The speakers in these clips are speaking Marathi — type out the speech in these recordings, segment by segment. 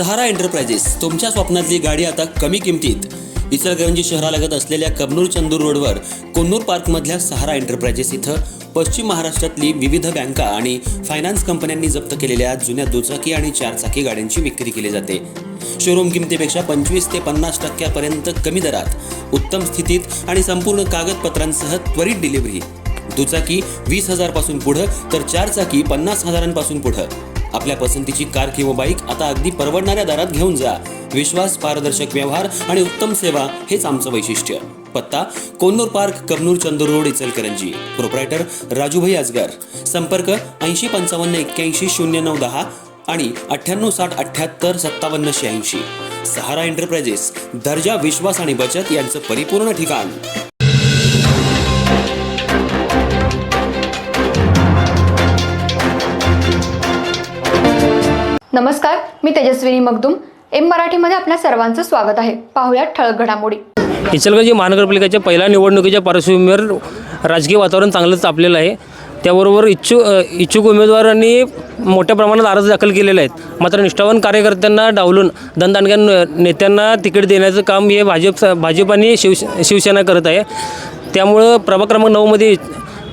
सहारा एंटरप्राइजेस तुमच्या स्वप्नातली गाडी आता कमी किमतीत. इचलकरंजी शहरालगत असलेल्या कबनूर चंदूर रोडवर कोन्नूर पार्कमधल्या सहारा एंटरप्राइजेस इथं पश्चिम महाराष्ट्रातली विविध बँका आणि फायनान्स कंपन्यांनी जप्त केलेल्या जुन्या दुचाकी आणि चारचाकी गाड्यांची विक्री केली जाते. शोरूम किमतीपेक्षा 25 ते 50% कमी दरात, उत्तम स्थितीत आणि संपूर्ण कागदपत्रांसह त्वरित डिलिव्हरी. दुचाकी 20,000 पासून पुढं तर चारचाकी 50,000 पुढं. आपल्या पसंतीची कार किंवा बाईक आता अगदी परवडणाऱ्या दरात घेऊन जा. विश्वास, पारदर्शक व्यवहार आणि उत्तम सेवा हेच आमचं वैशिष्ट्य. पत्ता Konnur park, Kabnur Chandur road, Ichalkaranji. Proprietor Rajubhai Ajgar. संपर्क 80 55 81 09 10 आणि 98 60 78 57 86. सहारा एंटरप्राइजेस, दर्जा, विश्वास आणि बचत यांचं परिपूर्ण ठिकाण. नमस्कार, मी तेजस्विनी मगदूम. एम मराठीमध्ये आपल्या सर्वांचं स्वागत आहे. पाहूयात ठळक घडामोडी. इचलकरंजी महानगरपालिकेच्या पहिल्या निवडणुकीच्या पार्श्वभूमीवर राजकीय वातावरण चांगलंच तापलेलं आहे. त्याबरोबर इच्छुक उमेदवारांनी मोठ्या प्रमाणात अर्ज दाखल केलेले आहेत. मात्र निष्ठावान कार्यकर्त्यांना डावलून धनदांडग्या नेत्यांना तिकीट देण्याचं काम हे भाजप आणि शिवसेना करत आहे. त्यामुळं प्रभाग क्रमांक 9मध्ये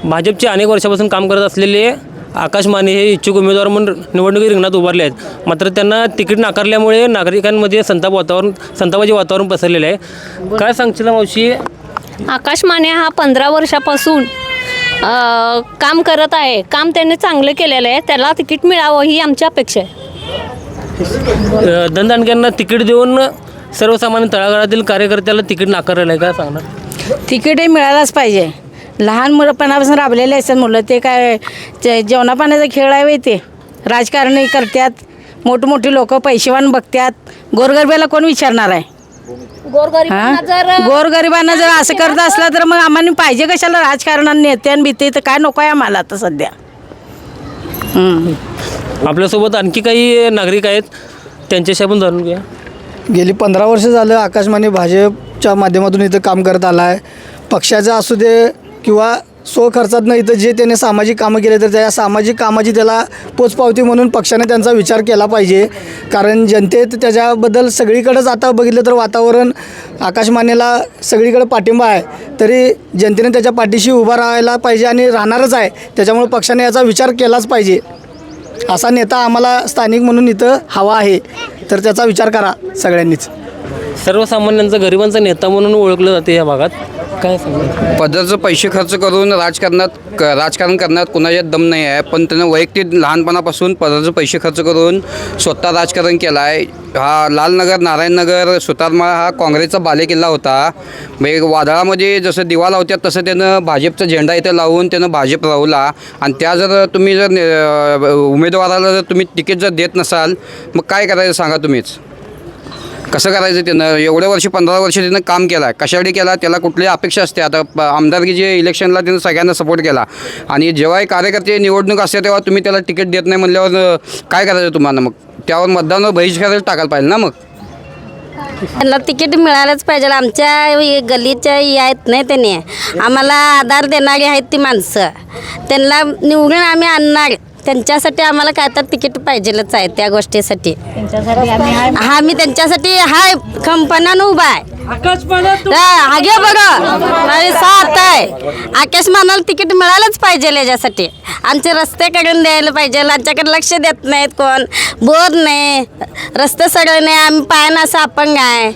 भाजपचे अनेक वर्षापासून काम करत असलेले आकाश माने हे इच्छुक उमेदवार म्हणून निवडणुकीत रिंगणात उभारले आहेत. मात्र त्यांना तिकीट नाकारल्यामुळे नागरिकांमध्ये संतापाचे वातावरण पसरलेलं आहे. काय सांगशील मावशी? आकाश माने हा 15 वर्षापासून काम करत आहे. काम त्यांनी चांगलं केलेलं आहे. त्याला तिकीट मिळावं ही आमची अपेक्षा आहे. धनदांडग्यांना तिकीट देऊन सर्वसामान्य तळागाळातील कार्यकर्त्याला तिकीट नाकारलेलं आहे. काय सांगणार? तिकीटही मिळायलाच पाहिजे. लहान मुलंपणापासून राबलेले असतात मुलं. ते काय जेवणापाण्याचा खेळ आहे. ते राजकारणी करतात. मोठमोठी लोक पैसेवान बघतात. गोरगरिबाला कोण विचारणार आहे? गोरगरिबांना जर असं करत असलं तर मग आम्हाला पाहिजे कशाला राजकारणात नेत्यान भीते? तर काय नको आहे आम्हाला आता सध्या. आपल्यासोबत आणखी काही नागरिक आहेत, त्यांच्याशी आपण जाणून घ्या. गेली 15 वर्ष झालं आकाश माने भाजपच्या माध्यमातून इथं काम करत आला आहे. पक्षाचं असू दे किंवा स्वखर्चातनं इथं जे त्याने सामाजिक कामं केले तर त्या सामाजिक कामाची त्याला पोचपावती म्हणून पक्षाने त्यांचा विचार केला पाहिजे. कारण जनतेत त्याच्याबद्दल सगळीकडेच आता बघितलं तर वातावरण आकाश मानेला सगळीकडे पाठिंबा आहे. तरी जनतेने त्याच्या पाठीशी उभा राहायला पाहिजे आणि राहणारच आहे. त्याच्यामुळे पक्षाने याचा विचार केलाच पाहिजे. असा नेता आम्हाला स्थानिक म्हणून इथं हवा आहे. तर त्याचा विचार करा सगळ्यांनीच. सर्वसामान्यांचा, गरिबांचा नेता म्हणून ओळखलं जाते या भागात. काय सांगणार? पदाचे पैसे खर्च करून राजकारण करण्यात कुणाच्यात दम नाही आहे. पण त्यानं वैयक्तिक लहानपणापासून पदाचे पैसे खर्च करून स्वतः राजकारण केलं आहे. हा लालनगर, नारायणनगर, सुतारमाळ हा काँग्रेसचा बालेकिल्ला होता. म्हणजे वादळामध्ये जसं दिवा लावतात तसं त्यानं भाजपचा झेंडा इथं लावून त्यानं भाजप लावला. आणि त्या तुम्ही उमेदवाराला जर तुम्ही तिकीट जर देत नसाल मग काय करायचं सांगा तुम्हीच? कसं करायचं? त्यानं एवढ्या वर्षी 15 वर्ष त्यानं काम केलं आहे. कशासाठी केला? त्याला कुठली अपेक्षा असते? आता आमदारकीच्या इलेक्शनला त्यानं सगळ्यांना सपोर्ट केला आणि जेव्हाही कार्यकर्ते निवडणूक असते तेव्हा तुम्ही त्याला तिकीट देत नाही म्हणल्यावर काय करायचं तुम्हाला? मग त्यावर मतदानावर बहिष्कार टाकायला पाहिजे ना. मग त्यांना तिकीट मिळालंच पाहिजे. आमच्या गल्लीच्या आहेत नाही, त्यांनी आम्हाला आधार देणारी आहेत ती माणसं. त्यांना निवडून आम्ही आणणार. त्यांच्यासाठी आम्हाला काय तर तिकीट पाहिजेलच आहे. त्या गोष्टीसाठी आम्ही त्यांच्यासाठी हाय खंपणानं उभा आहे. आगे बघा साथ आहे. आकाश मानाला तिकीट मिळालंच पाहिजे. याच्यासाठी आमचे रस्ते करून द्यायला पाहिजे. आमच्याकडे लक्ष देत नाहीत कोण. बोर नाही, रस्ते सगळे नाही. आम्ही पायानं असं अपंग आहे.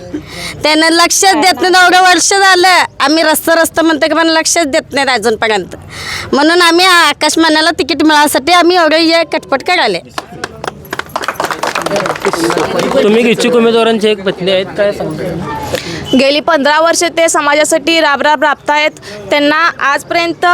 त्यानं लक्षच देत नाही. एवढं वर्ष झालं आम्ही रस्ता म्हणतो की पण लक्षच देत नाहीत अजूनपर्यंत. म्हणून आम्ही आकाश मानाला तिकीट मिळासाठी आम्ही एवढं कटपट करायला. तुम्ही इच्छुक उमेदवारांची एक पत्नी आहेत. काय सांगता? गेली 15 वर्ष ते समाजासाठी राबतायत. त्यांना आजपर्यंत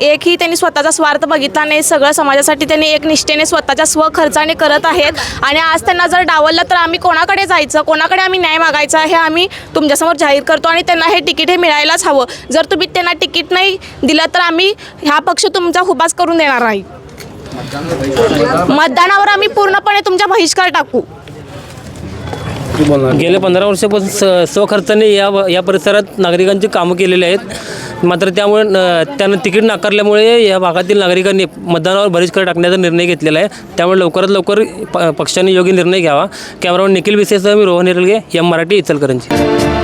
एकही त्यांनी स्वतःचा स्वार्थ बघितला नाही. सगळं समाजासाठी त्यांनी एक निष्ठेने स्वतःच्या स्वखर्चाने करत आहेत. आणि आज त्यांना जर डावललं तर आम्ही कोणाकडे जायचं, कोणाकडे आम्ही न्याय मागायचा हे आम्ही तुमच्यासमोर जाहीर करतो. आणि त्यांना हे तिकीट हे मिळायलाच हवं. जर तुम्ही त्यांना तिकीट नाही दिलं तर आम्ही हा पक्ष तुमचा हुबास करून देणार नाही. मतदानावर आम्ही पूर्णपणे तुमचा बहिष्कार टाकू. गेल्या 15 वर्षापासून स्वखर्चाने या परिसरात नागरिकांची कामं केलेली आहेत. मात्र त्यामुळे त्यांना तिकीट नाकारल्यामुळे या भागातील नागरिकांनी मतदानावर बरीच कर टाकण्याचा निर्णय घेतलेला आहे. त्यामुळे लवकरात लवकर पक्षाने योग्य निर्णय घ्यावा. कॅमेरामॅन निखिल विसेसह मी रोहन हिरलगे, एम मराठी, इचलकरंजी.